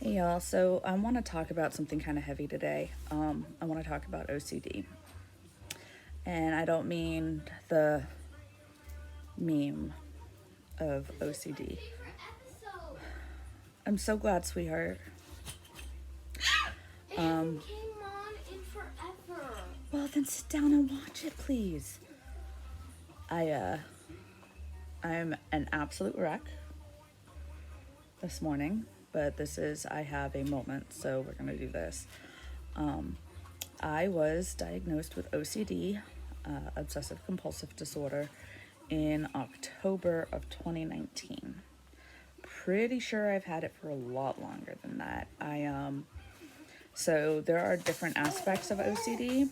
Hey y'all, so I want to talk about something kind of heavy today. I want to talk about OCD. And I don't mean the meme of OCD. I'm so glad, sweetheart. It hasn't came on in forever. Well, then sit down and watch it, please. I'm an absolute wreck this morning, but I have a moment, so we're going to do this. I was diagnosed with OCD, obsessive compulsive disorder, in October of 2019. Pretty sure I've had it for a lot longer than that. So there are different aspects of OCD.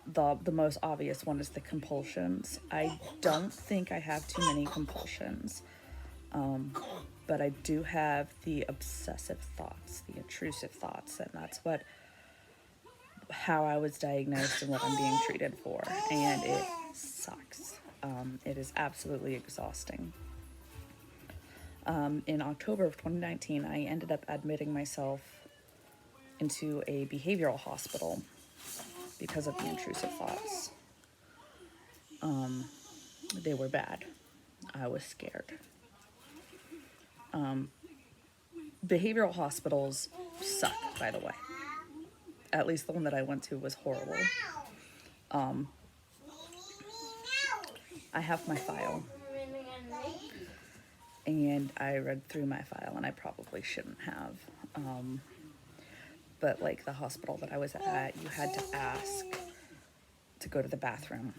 The most obvious one is the compulsions. I don't think I have too many compulsions, but I do have the obsessive thoughts, the intrusive thoughts, and that's how I was diagnosed and what I'm being treated for, and it sucks. It is absolutely exhausting. In October of 2019, I ended up admitting myself into a behavioral hospital because of the intrusive thoughts. They were bad. I was scared. Behavioral hospitals suck, by the way. At least the one that I went to was horrible. I have my file, and I read through my file, and I probably shouldn't have. But like the hospital that I was at, you had to ask to go to the bathroom.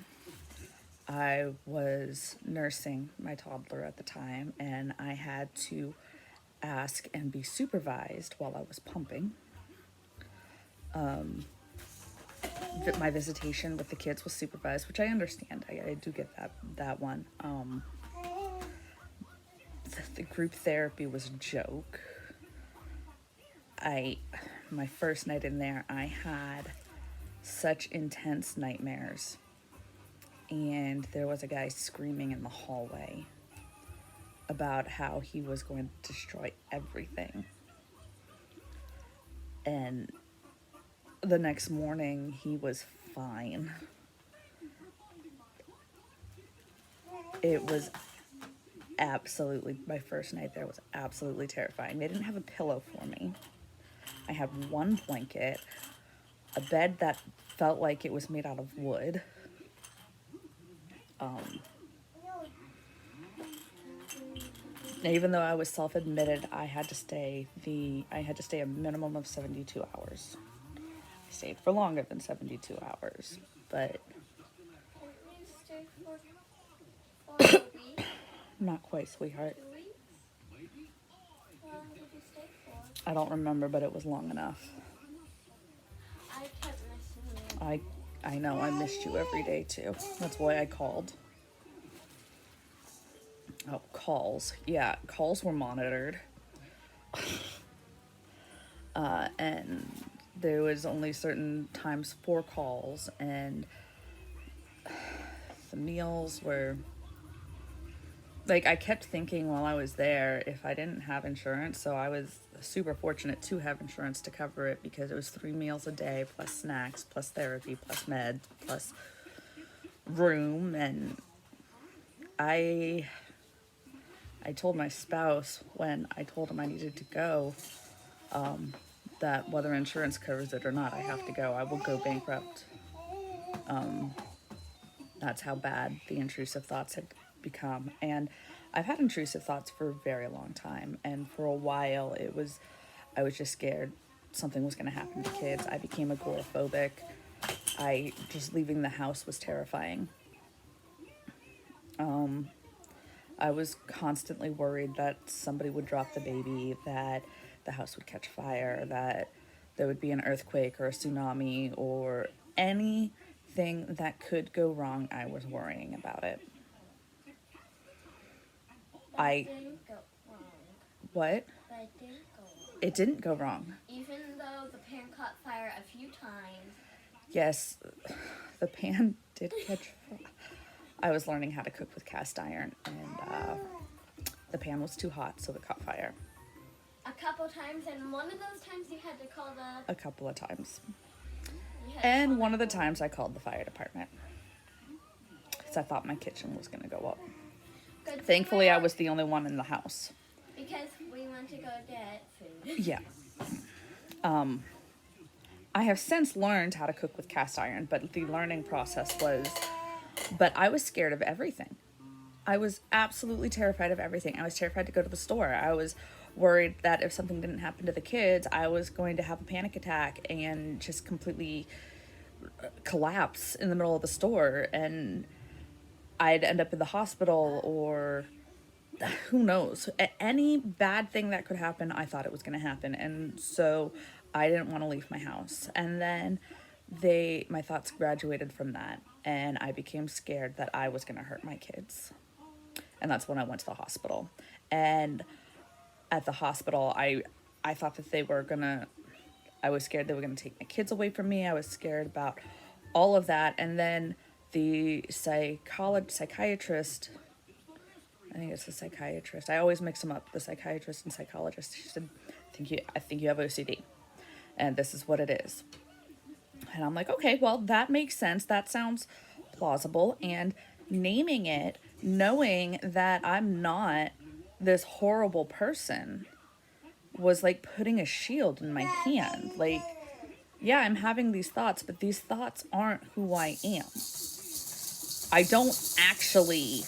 I was nursing my toddler at the time, and I had to ask and be supervised while I was pumping. My visitation with the kids was supervised, which I understand. I do get that one. The group therapy was a joke. My first night in there, I had such intense nightmares, and there was a guy screaming in the hallway about how he was going to destroy everything. And the next morning, he was fine. It was absolutely, my first night there was absolutely terrifying. They didn't have a pillow for me. I had one blanket, a bed that felt like it was made out of wood. Even though I was self-admitted, I had to stay a minimum of 72 hours. I stayed for longer than 72 hours, but not quite, sweetheart. I don't remember, but it was long enough. I kept missing you. I know, I missed you every day too. That's why I called. Oh, calls. Yeah, calls were monitored. And there was only certain times for calls, and the meals were like, I kept thinking while I was there, if I didn't have insurance, so I was super fortunate to have insurance to cover it, because it was 3 meals a day plus snacks plus therapy plus meds plus room. And I told my spouse when I told him I needed to go, that whether insurance covers it or not, I have to go. I will go bankrupt. That's how bad the intrusive thoughts had become. And I've had intrusive thoughts for a very long time. And for a while, I was just scared something was going to happen to kids. I became agoraphobic. Just leaving the house was terrifying. I was constantly worried that somebody would drop the baby, that the house would catch fire, that there would be an earthquake or a tsunami or anything that could go wrong. I was worrying about it. It didn't go wrong. What? But it didn't go wrong. It didn't go wrong. Even though the pan caught fire a few times. Yes, the pan did catch fire. I was learning how to cook with cast iron, and the pan was too hot, so it caught fire. A couple times, and one of those times you had to call the. A couple of times. You had to And call one of the the- times I called the fire department. Because I thought my kitchen was going to go up. Good thing Thankfully, we I were- was the only one in the house. Because we went to go get food. Yeah. I have since learned how to cook with cast iron, but the learning process was, but I was scared of everything. I was absolutely terrified of everything. I was terrified to go to the store. I was worried that if something didn't happen to the kids, I was going to have a panic attack and just completely collapse in the middle of the store, and I'd end up in the hospital, or who knows. Any bad thing that could happen, I thought it was going to happen. And so I didn't want to leave my house. And then my thoughts graduated from that, and I became scared that I was going to hurt my kids. And that's when I went to the hospital. And at the hospital, I thought that I was scared they were going to take my kids away from me. I was scared about all of that. And then the psychiatrist, I think it's the psychiatrist. I always mix them up, the psychiatrist and psychologist. She said, I think you have OCD. And this is what it is. And I'm like, okay, well, that makes sense. That sounds plausible. And naming it, knowing that I'm not this horrible person, was like putting a shield in my hand. Like, yeah, I'm having these thoughts, but these thoughts aren't who I am. I don't actually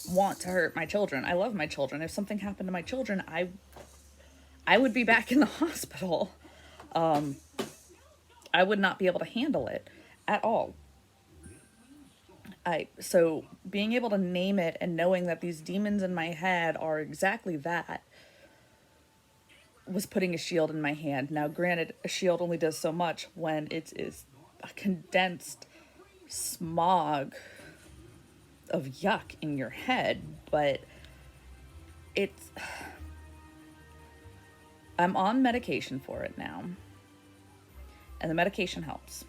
want to hurt my children. I love my children. If something happened to my children, I would be back in the hospital. I would not be able to handle it at all. So being able to name it and knowing that these demons in my head are exactly that was putting a shield in my hand. Now, granted, a shield only does so much when it is a condensed smog of yuck in your head, but I'm on medication for it now, and the medication helps.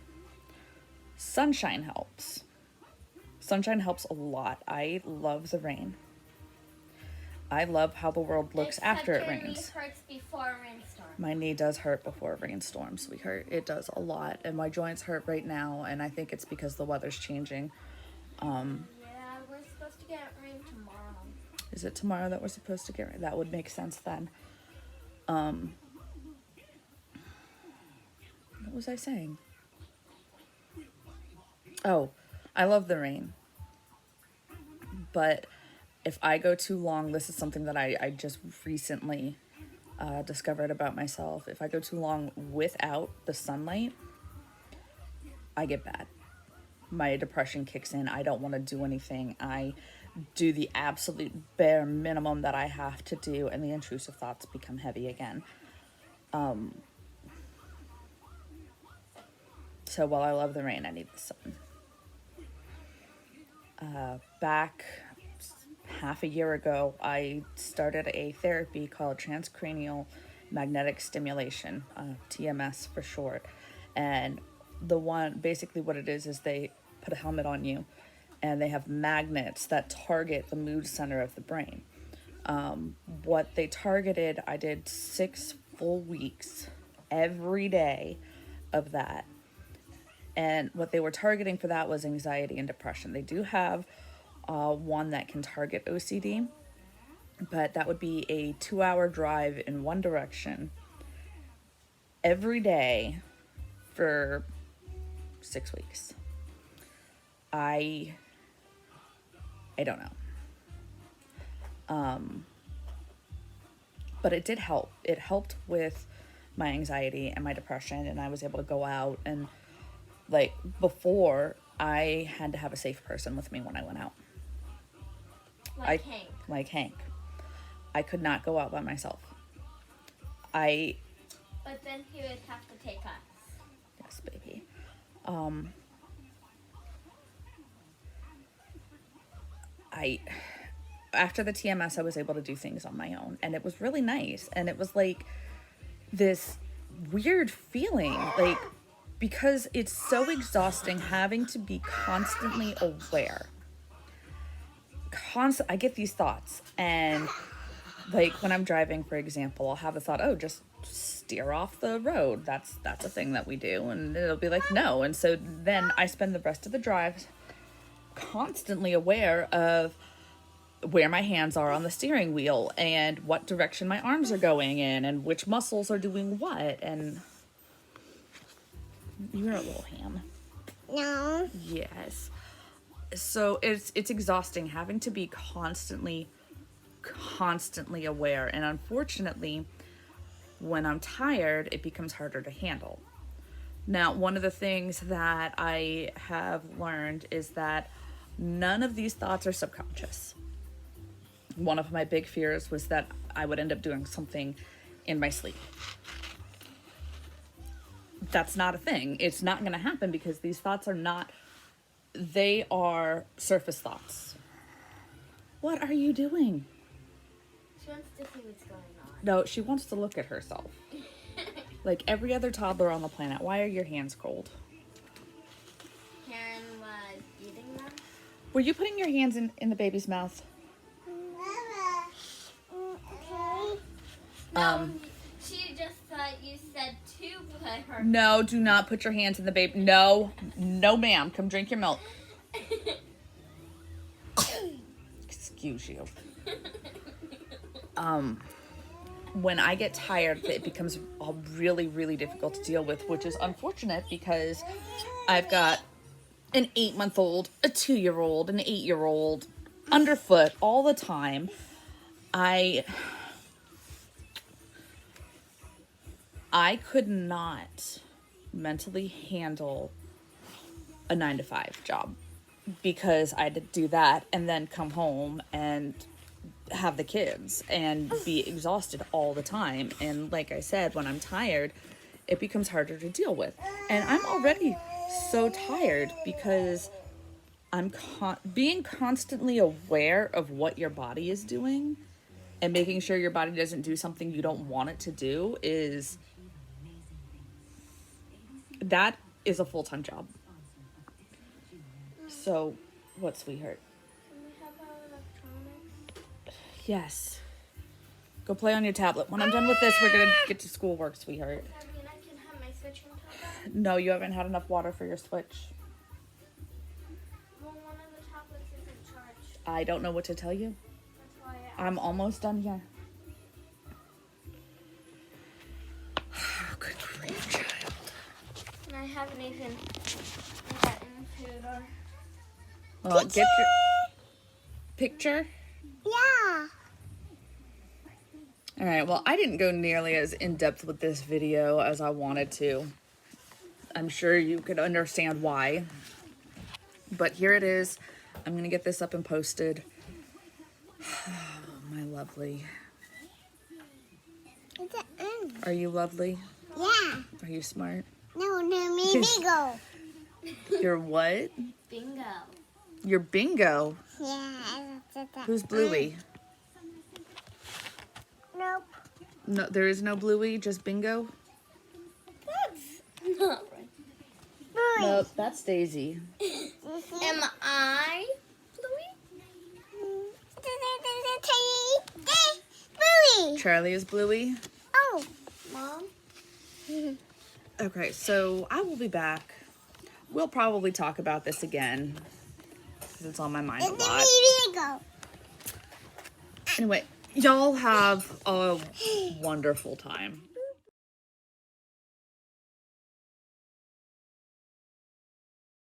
Sunshine helps. Sunshine helps a lot. I love the rain. I love how the world looks after it rains. Except your knee hurts before a rainstorm. My knee does hurt before a rainstorm, sweetheart. It does a lot, and my joints hurt right now, and I think it's because the weather's changing. Yeah, we're supposed to get rain tomorrow. Is it tomorrow that we're supposed to get rain? That would make sense then. What was I saying? Oh, I love the rain. But if I go too long, this is something that I just recently discovered about myself. If I go too long without the sunlight, I get bad. My depression kicks in. I don't want to do anything. I do the absolute bare minimum that I have to do, and the intrusive thoughts become heavy again. So while I love the rain, I need the sun. Back half a year ago, I started a therapy called transcranial magnetic stimulation, TMS for short. And basically what it is they put a helmet on you, and they have magnets that target the mood center of the brain. What they targeted, I did 6 full weeks every day of that. And what they were targeting for that was anxiety and depression. They do have one that can target OCD, but that would be a 2-hour drive in one direction every day for 6 weeks. I don't know. But it did help. It helped with my anxiety and my depression, and I was able to go out, and like before, I had to have a safe person with me when I went out. Hank. Like Hank. I could not go out by myself. But then he would have to take us. Yes, baby. After the TMS, I was able to do things on my own, and it was really nice. And it was like this weird feeling, like, because it's so exhausting having to be constantly aware. I get these thoughts, and Like when I'm driving, for example, I'll have the thought, oh, just steer off the road. That's a thing that we do. And it'll be like, no. And so then I spend the rest of the drive constantly aware of where my hands are on the steering wheel and what direction my arms are going in and which muscles are doing what. And you're a little ham. No. Yes. So it's exhausting having to be constantly aware. And unfortunately, when I'm tired, it becomes harder to handle. Now, one of the things that I have learned is that none of these thoughts are subconscious. One of my big fears was that I would end up doing something in my sleep. That's not a thing. It's not going to happen because these thoughts are not, they are surface thoughts. What are you doing? She wants to see what's going on. No, she wants to look at herself. Like every other toddler on the planet. Why are your hands cold? Karen was eating them. Were you putting your hands in the baby's mouth? Okay. No, she just thought you said to put her. No, do not put your hands in the baby. No, ma'am. Come drink your milk. Excuse you. When I get tired, it becomes really, really difficult to deal with, which is unfortunate because I've got an 8-month-old, a 2-year-old, an 8-year-old underfoot all the time. I could not mentally handle a 9-to-5 job because I had to do that and then come home and have the kids and be exhausted all the time. And like I said, when I'm tired, it becomes harder to deal with. And I'm already so tired because I'm being constantly aware of what your body is doing and making sure your body doesn't do something you don't want it to do that is a full-time job. So, what, sweetheart? Can we have our electronics? Yes. Go play on your tablet. When I'm done with this, we're gonna get to schoolwork, sweetheart. I mean, I can have my Switch on tablet. No, you haven't had enough water for your Switch. Well, one of the tablets isn't charged. I don't know what to tell you. That's why I I'm almost done here. Good grief, child. And I haven't even gotten food or. Well, get your picture. Yeah. All right, well, I didn't go nearly as in-depth with this video as I wanted to. I'm sure you could understand why. But here it is. I'm going to get this up and posted. Oh, my lovely. It's an end. Are you lovely? Yeah. Are you smart? No, me bingo. You're what? Bingo. You're bingo. Yeah. Who's Bluey? Nope. No, there is no Bluey, just bingo? Not right. Nope, that's Daisy. Am I Bluey? Bluey. Charlie is Bluey. Oh. Mom? Okay, so I will be back. We'll probably talk about this again because it's on my mind a It's lot. me bingo. Anyway, y'all have a wonderful time.